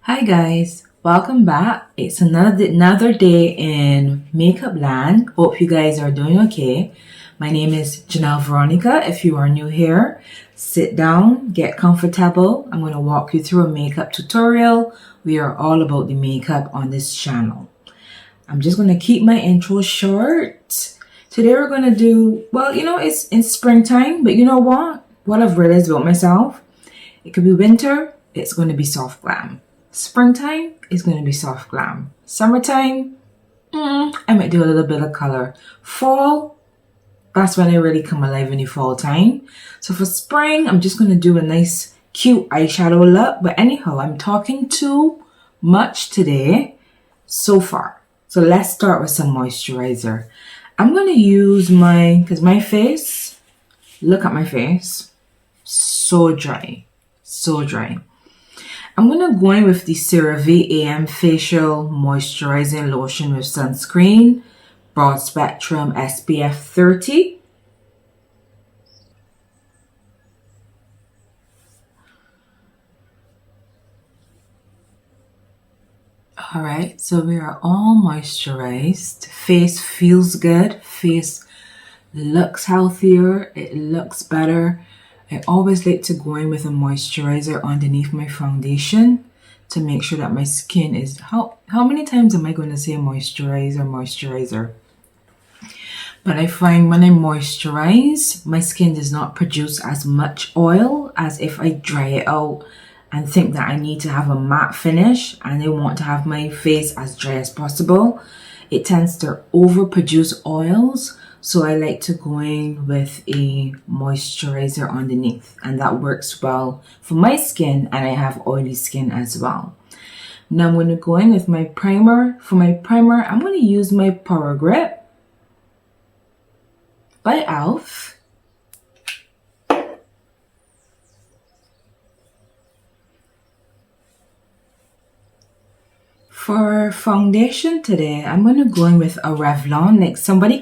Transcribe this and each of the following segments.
Hi guys, welcome back. It's another day in makeup land. Hope you guys are doing okay. My name is Janelle Veronica. If you are new here, sit down, get comfortable. I'm going to walk you through a makeup tutorial. We are all about the makeup on this channel. I'm just going to keep my intro short. Today we're going to do, well, it's in springtime, but you know what I've realized about myself? It could be winter, it's going to be soft glam. Springtime is going to be soft glam. Summertime, I might do a little bit of color. Fall, that's when I really come alive in the fall time. So for spring, I'm just going to do a nice cute eyeshadow look. But anyhow, I'm talking too much today so far. So let's start with some moisturizer. I'm going to use because my face, look at my face, so dry, so dry. I'm going to go in with the CeraVe AM Facial Moisturizing Lotion with Sunscreen, Broad Spectrum SPF 30. Alright, so we are all moisturized. Face feels good. Face looks healthier. It looks better. I always like to go in with a moisturizer underneath my foundation to make sure that my skin is... How many times am I going to say moisturizer? But I find when I moisturize, my skin does not produce as much oil as if I dry it out and think that I need to have a matte finish and I want to have my face as dry as possible. It tends to overproduce oils. So I like to go in with a moisturizer underneath, and that works well for my skin, and I have oily skin as well. Now I'm going to go in with my primer. For my primer, I'm going to use my Power Grip by e.l.f. For foundation today, I'm going to go in with a Revlon. Like somebody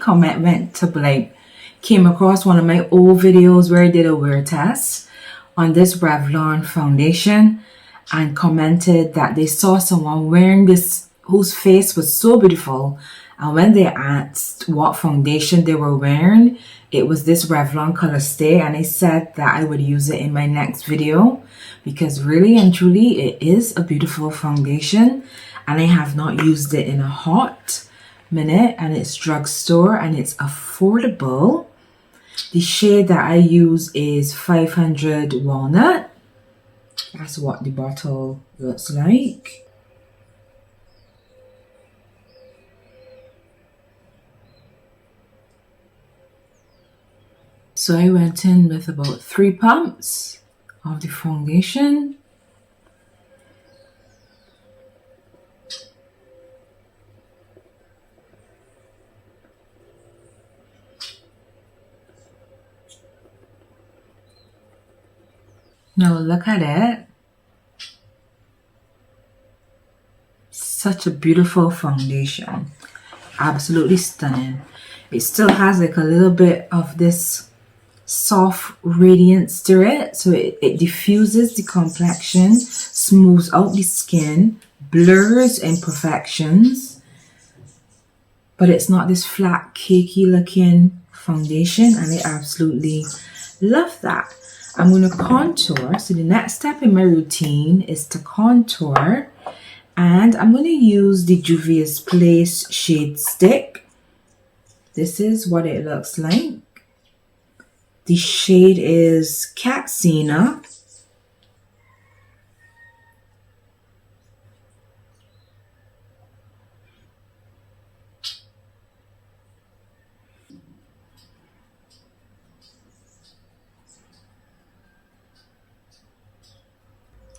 came across one of my old videos where I did a wear test on this Revlon foundation and commented that they saw someone wearing this whose face was so beautiful. And when they asked what foundation they were wearing, it was this Revlon ColorStay, and I said that I would use it in my next video because really and truly it is a beautiful foundation. And I have not used it in a hot minute, and it's drugstore and it's affordable. The shade that I use is 500 Walnut. That's what the bottle looks like. So I went in with about 3 pumps of the foundation. Now look at it. Such a beautiful foundation. Absolutely stunning. It still has like a little bit of this soft radiance to it. So it diffuses the complexion, smooths out the skin, blurs imperfections. But it's not this flat, cakey looking foundation. And I absolutely love that. I'm going to contour. So the next step in my routine is to contour. And I'm going to use the JUVIA'S Place Shade Stick. This is what it looks like. The shade is Katsina.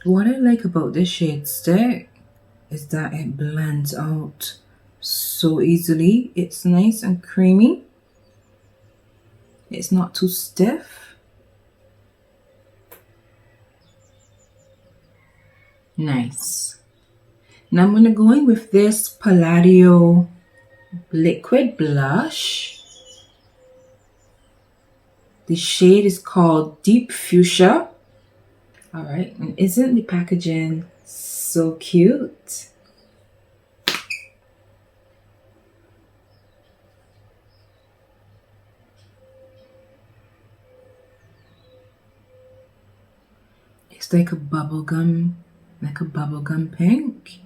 What I like about this shade stick is that it blends out so easily. It's nice and creamy. It's not too stiff. Nice. Now I'm going to go in with this Palladio liquid blush. The shade is called Deep Fuschia. Alright, and isn't the packaging So cute. It's like a bubblegum pink.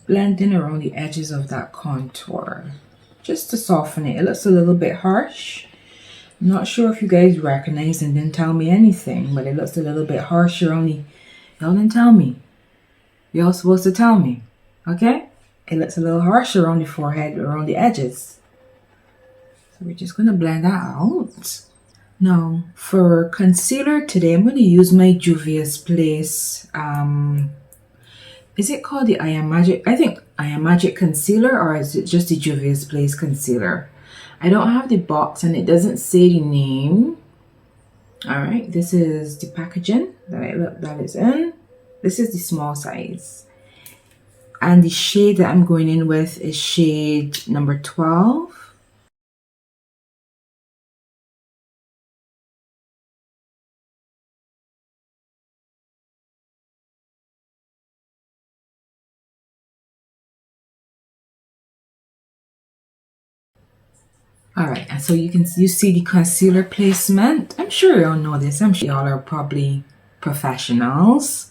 Blending around the edges of that contour just to soften it. It looks a little bit harsh. I'm not sure if you guys recognize and didn't tell me anything, but it looks a little bit harsher on the... Y'all didn't tell me. Y'all supposed to tell me. Okay? It looks a little harsher on the forehead, around the edges. So we're just going to blend that out. Now, for concealer today, I'm going to use my Juvia's Place. Is it called the I Am Magic? I think I Am Magic Concealer, or is it just the Juvia's Place Concealer? I don't have the box and it doesn't say the name. Alright, this is the packaging that is in. This is the small size. And the shade that I'm going in with is shade number 12. Alright, and so you see the concealer placement. I'm sure you all know this. I'm sure y'all are probably professionals.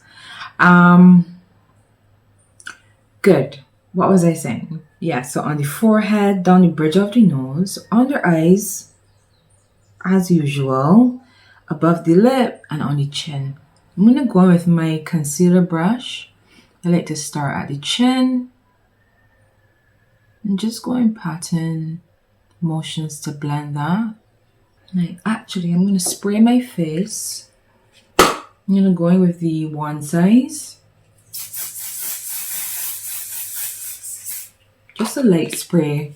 Good. What was I saying? Yeah, so on the forehead, down the bridge of the nose, under eyes, as usual, above the lip, and on the chin. I'm going to go with my concealer brush. I like to start at the chin and just go in pattern motions to blend that. Now, actually, I'm going to spray my face. I'm going to go in with the one size. Just a light spray.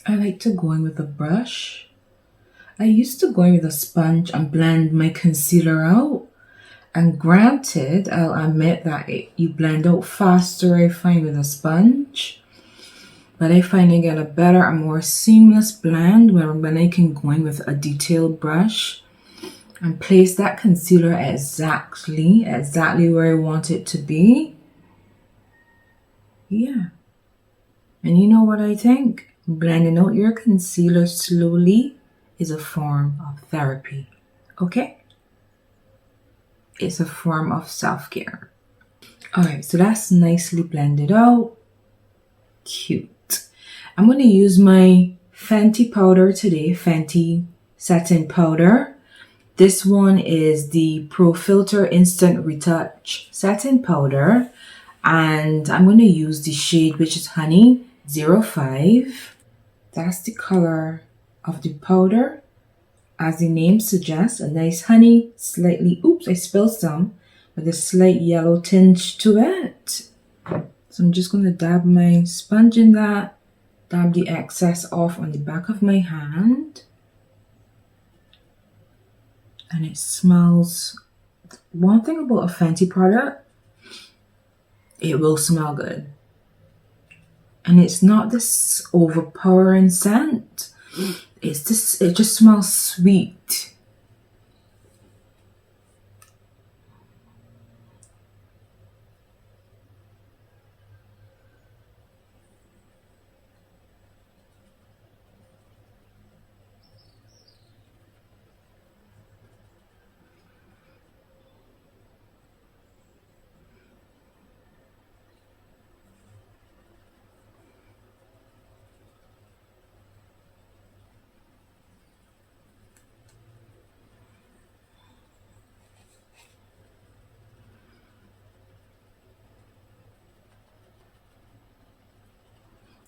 I like to go in with a brush. I used to go in with a sponge and blend my concealer out. And granted, I'll admit that you blend out faster, I find, with a sponge. But I find I get a better and more seamless blend when I can go in with a detailed brush and place that concealer exactly where I want it to be. Yeah. And you know what I think? Blending out your concealer slowly is a form of therapy. Okay? It's a form of self-care. Alright, so that's nicely blended out. Cute. I'm going to use my Fenty powder today, Fenty Satin Powder. This one is the Pro Filt'r Instant Retouch Satin Powder. And I'm going to use the shade, which is Honey 05. That's the color of the powder. As the name suggests, a nice honey, slightly, oops, I spilled some, with a slight yellow tinge to it. So I'm just going to dab my sponge in that, dab the excess off on the back of my hand. And it smells, one thing about a Fenty product, it will smell good. And it's not this overpowering scent. It's this, it just smells sweet.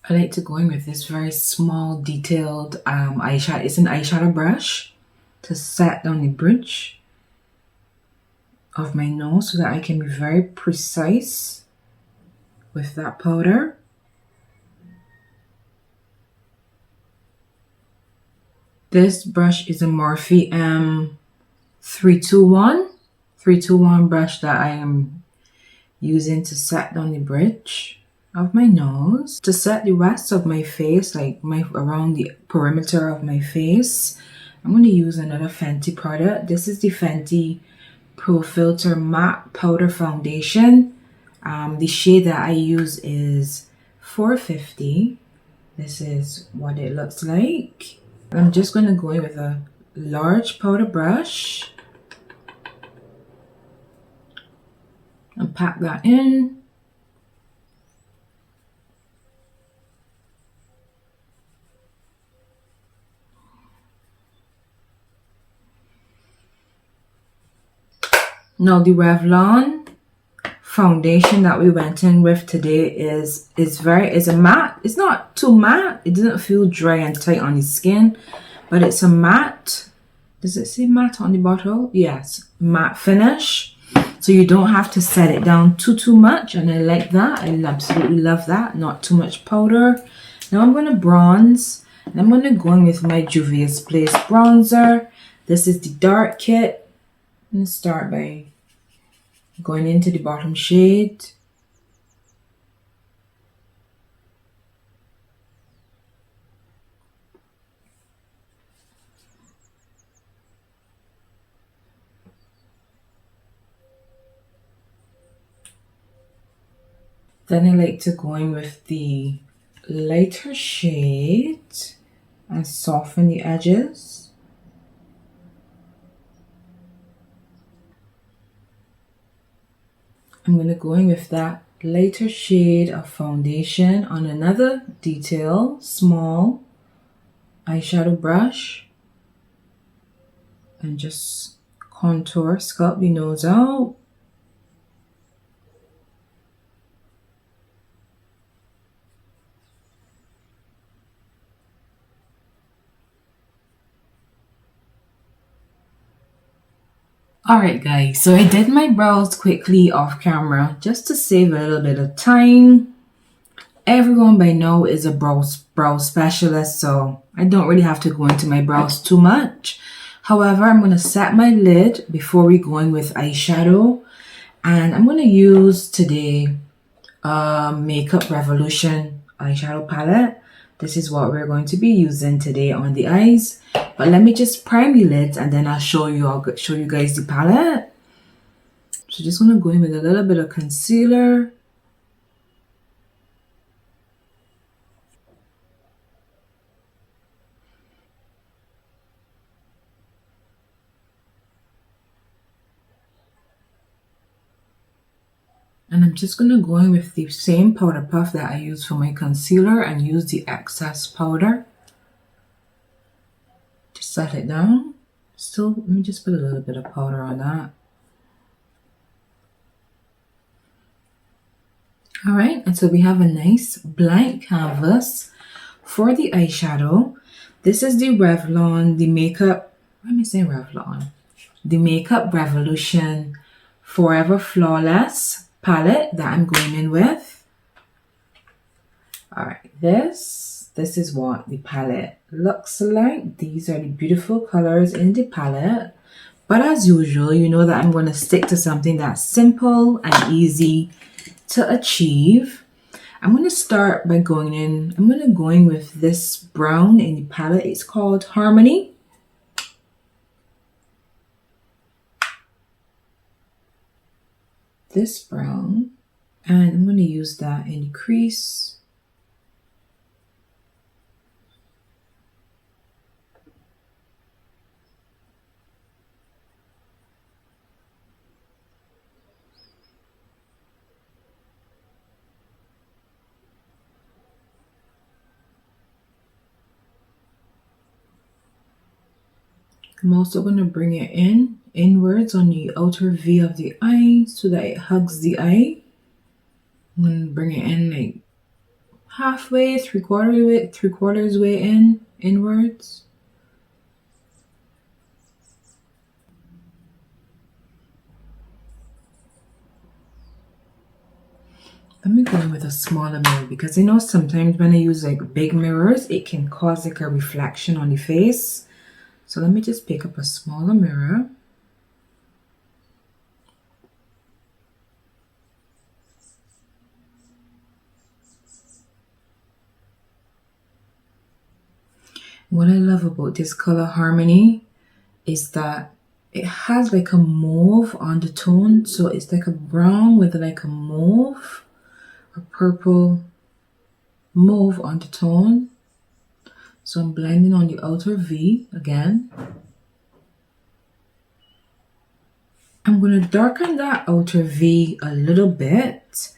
I like to go in with this very small detailed eyeshadow. It's an eyeshadow brush to set down the bridge of my nose so that I can be very precise with that powder. This brush is a Morphe 321 brush that I am using to set down the bridge of my nose. To set the rest of my face, like around the perimeter of my face, I'm going to use another Fenty product. This is the Fenty Pro Filt'r Matte Powder Foundation. The shade that I use is 450. This is what it looks like. I'm just going to go in with a large powder brush and pack that in. Now the Revlon foundation that we went in with today is a matte. It's not too matte. It doesn't feel dry and tight on the skin, but it's a matte. Does it say matte on the bottle? Yes, matte finish. So you don't have to set it down too much, and I like that. I absolutely love that. Not too much powder. Now I'm going to bronze, and I'm going to go in with my JUVIA'S Place bronzer. This is the dark kit. I'm going to start by going into the bottom shade. Then I like to go in with the lighter shade and soften the edges. I'm going to go in with that lighter shade of foundation on another detail, small eyeshadow brush, and just contour, sculpt the nose out. Alright guys, so I did my brows quickly off camera just to save a little bit of time. Everyone by now is a brow specialist, so I don't really have to go into my brows too much. However, I'm going to set my lid before we go in with eyeshadow. And I'm going to use today Makeup Revolution eyeshadow palette. This is what we're going to be using today on the eyes. But let me just prime the lids and then I'll show you guys the palette. So just want to go in with a little bit of concealer. And I'm just going to go in with the same powder puff that I used for my concealer and use the excess powder to set it down. Still, let me just put a little bit of powder on that. Alright, and so we have a nice blank canvas for the eyeshadow. This is the Revlon, the Makeup Revolution Forever Flawless palette that I'm going in with. Alright, this is what the palette looks like. These are the beautiful colors in the palette. But as usual, you know that I'm going to stick to something that's simple and easy to achieve. I'm going to start by going in with this brown in the palette. It's called Harmony. This brown, and I'm going to use that in the crease. I'm also going to bring it inwards on the outer V of the eye so that it hugs the eye. I'm going to bring it in like halfway, three quarters way inwards. Let me go in with a smaller mirror because I know sometimes when I use like big mirrors, it can cause like a reflection on the face. So let me just pick up a smaller mirror. What I love about this color harmony is that it has like a mauve undertone. So it's like a brown with like a mauve, a purple mauve undertone. So I'm blending on the outer V again. I'm going to darken that outer V a little bit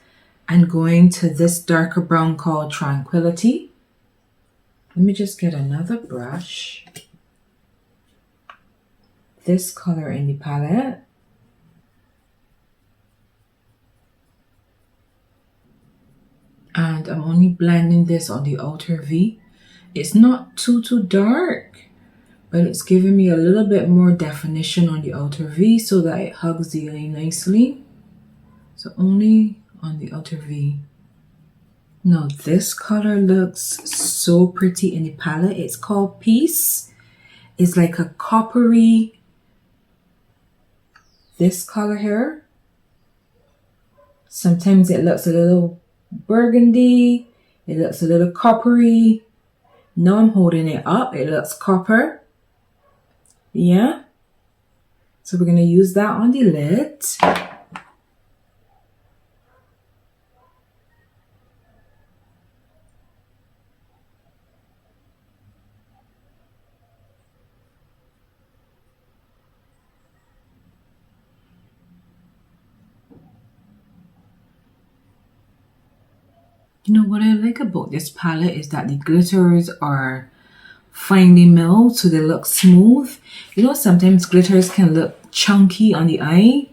and going to this darker brown called Tranquility. Let me just get another brush. This color in the palette. And I'm only blending this on the outer V. It's not too dark, but it's giving me a little bit more definition on the outer V so that it hugs the eye nicely. So only on the outer V. Now this color looks so pretty in the palette. It's called Peace. It's like a coppery, this color here. Sometimes it looks a little burgundy. It looks a little coppery. Now I'm holding it up. It looks copper. Yeah. So we're going to use that on the lid. You know what I like about this palette is that the glitters are finely milled so they look smooth. You know, sometimes glitters can look chunky on the eye.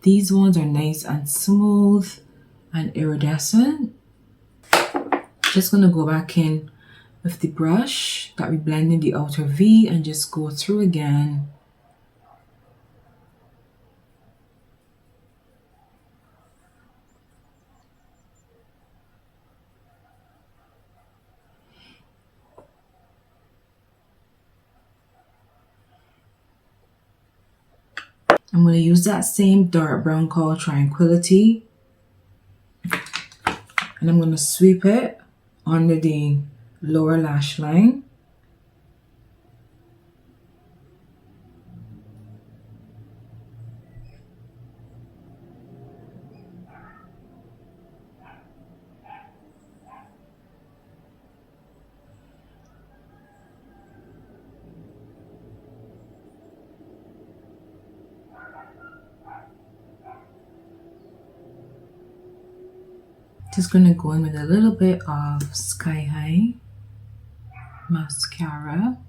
These ones are nice and smooth and iridescent. Just gonna go back in with the brush that we blended the outer V and just go through again. I'm going to use that same dark brown called Tranquility. And I'm going to sweep it under the lower lash line. Just going to go in with a little bit of Sky High mascara.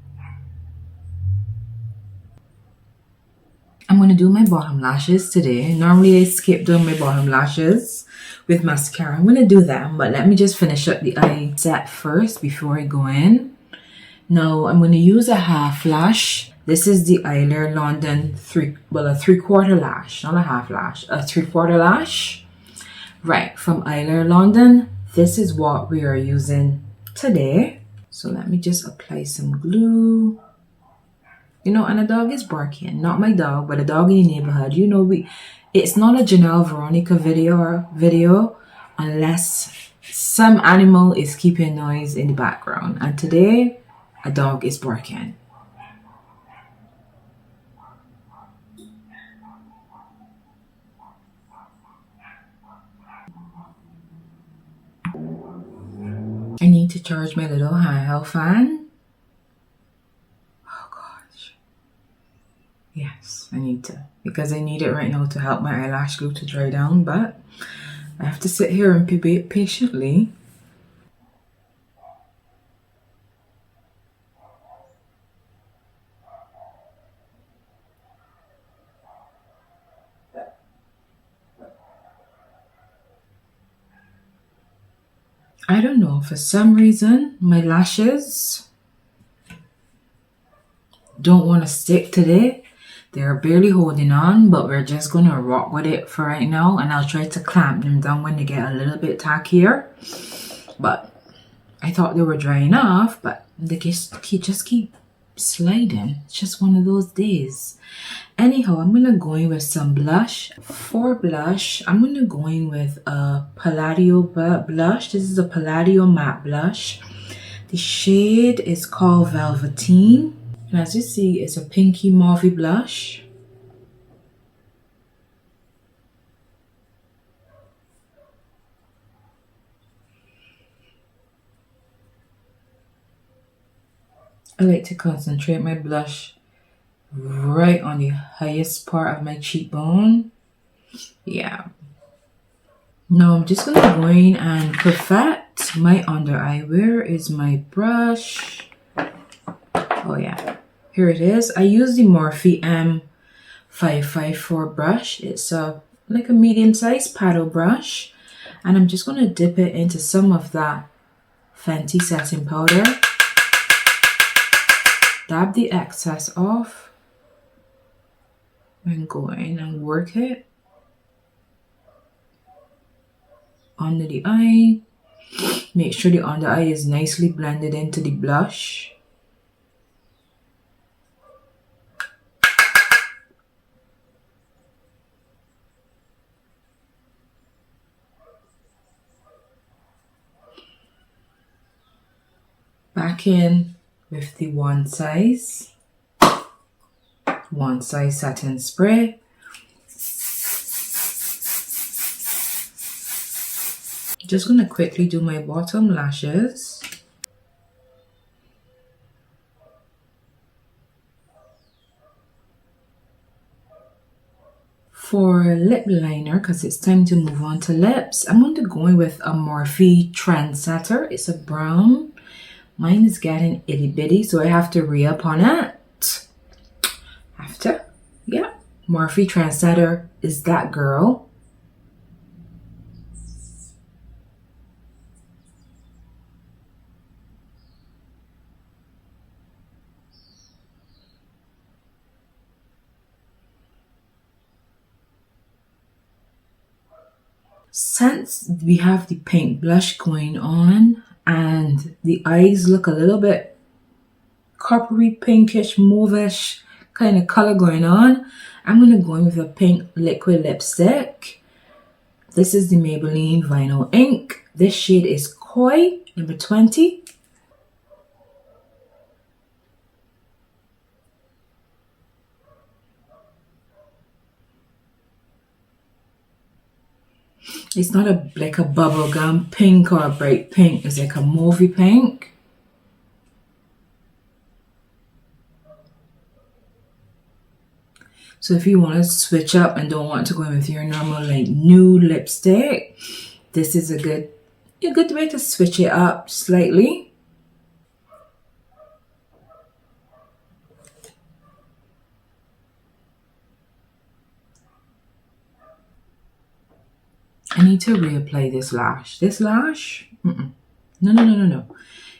I'm going to do my bottom lashes today. Normally I skip doing my bottom lashes with mascara. I'm going to do that, but let me just finish up the eye set first before I go in. Now I'm going to use a half lash. This is the Eylure London a 3/4 lash, not a half lash, a 3/4 lash. Right, from Eylure London. This is what we are using today. So let me just apply some glue. You know, and a dog is barking. Not my dog, but a dog in the neighborhood. You know, it's not a Janelle Veronica video unless some animal is keeping noise in the background. And today, a dog is barking. I need to charge my little handheld fan. Oh gosh. Yes, I need to. Because I need it right now to help my eyelash glue to dry down. But I have to sit here and wait patiently. I don't know, for some reason my lashes don't want to stick today. They're barely holding on, but we're just gonna rock with it for right now, and I'll try to clamp them down when they get a little bit tackier. But I thought they were drying off, but they just keep sliding. It's just one of those days. Anyhow, I'm gonna go in with some blush. For blush, I'm gonna go in with a Palladio blush. This is a Palladio matte blush. The shade is called Velvetine. And as you see, it's a pinky mauve blush. I like to concentrate my blush right on the highest part of my cheekbone. Yeah. Now I'm just gonna go in and perfect my under eye. Where is my brush? Oh yeah, here it is. I use the Morphe M554 brush. It's like a medium-sized paddle brush, and I'm just gonna dip it into some of that Fenty setting powder. Dab the excess off and go in and work it under the eye. Make sure the under eye is nicely blended into the blush. Back in with the one size satin spray. Just gonna quickly do my bottom lashes. For lip liner, because it's time to move on to lips, I'm going to go in with a Morphe Trendsetter. It's a brown. Mine is getting itty bitty, so I have to re-up on it. Yeah. Morphe Trendsetter is that girl. Since we have the pink blush going on and the eyes look a little bit coppery, pinkish, mauvish kind of color going on, I'm going to go in with a pink liquid lipstick. This is the Maybelline Vinyl Ink. This shade is Koi, number 20. It's not like a bubblegum pink or a bright pink. It's like a mauvey pink. So if you want to switch up and don't want to go in with your normal like nude lipstick, this is a good way to switch it up slightly. I need to reapply this lash. This lash? No.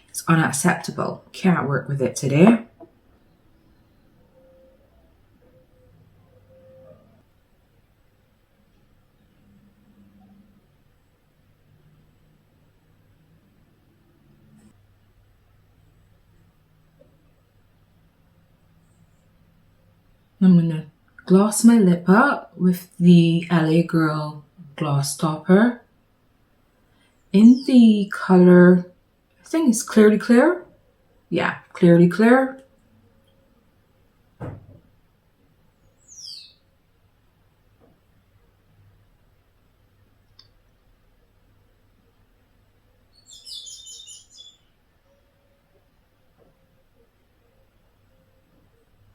It's unacceptable. Can't work with it today. I'm gonna gloss my lip up with the LA Girl gloss topper in the color, I think it's Clearly Clear. Yeah, Clearly Clear.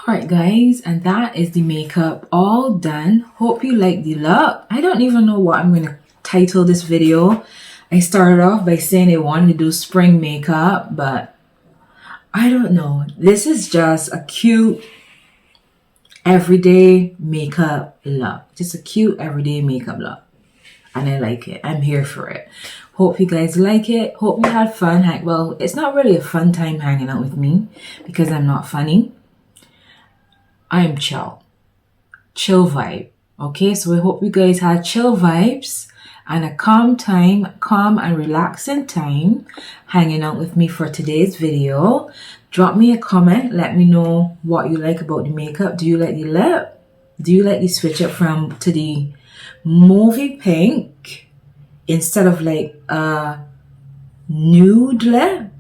Alright guys, and that is the makeup all done. Hope you like the look. I don't even know what I'm going to title this video. I started off by saying I wanted to do spring makeup, but I don't know. This is just a cute everyday makeup look. Just a cute everyday makeup look. And I like it. I'm here for it. Hope you guys like it. Hope you had fun. Well, it's not really a fun time hanging out with me because I'm not funny. I'm chill vibe. Okay, so I hope you guys had chill vibes and a calm and relaxing time hanging out with me for today's video. Drop me a comment. Let me know what you like about the makeup. Do you like the lip? Do you like the switch up to the mauvey pink instead of like a nude lip?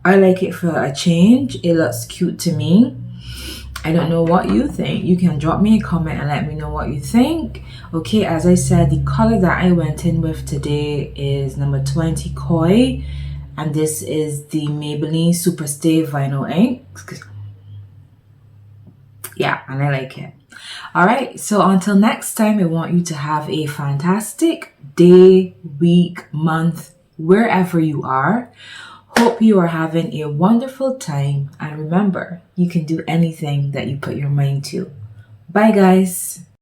I like it for a change. It looks cute to me. I don't know what you think. You can drop me a comment and let me know what you think. Okay, as I said, the color that I went in with today is number 20 Koi, and this is the Maybelline Superstay Vinyl Ink. Yeah, and I like it. Alright, so until next time, I want you to have a fantastic day, week, month, wherever you are. Hope you are having a wonderful time, and remember, you can do anything that you put your mind to. Bye guys!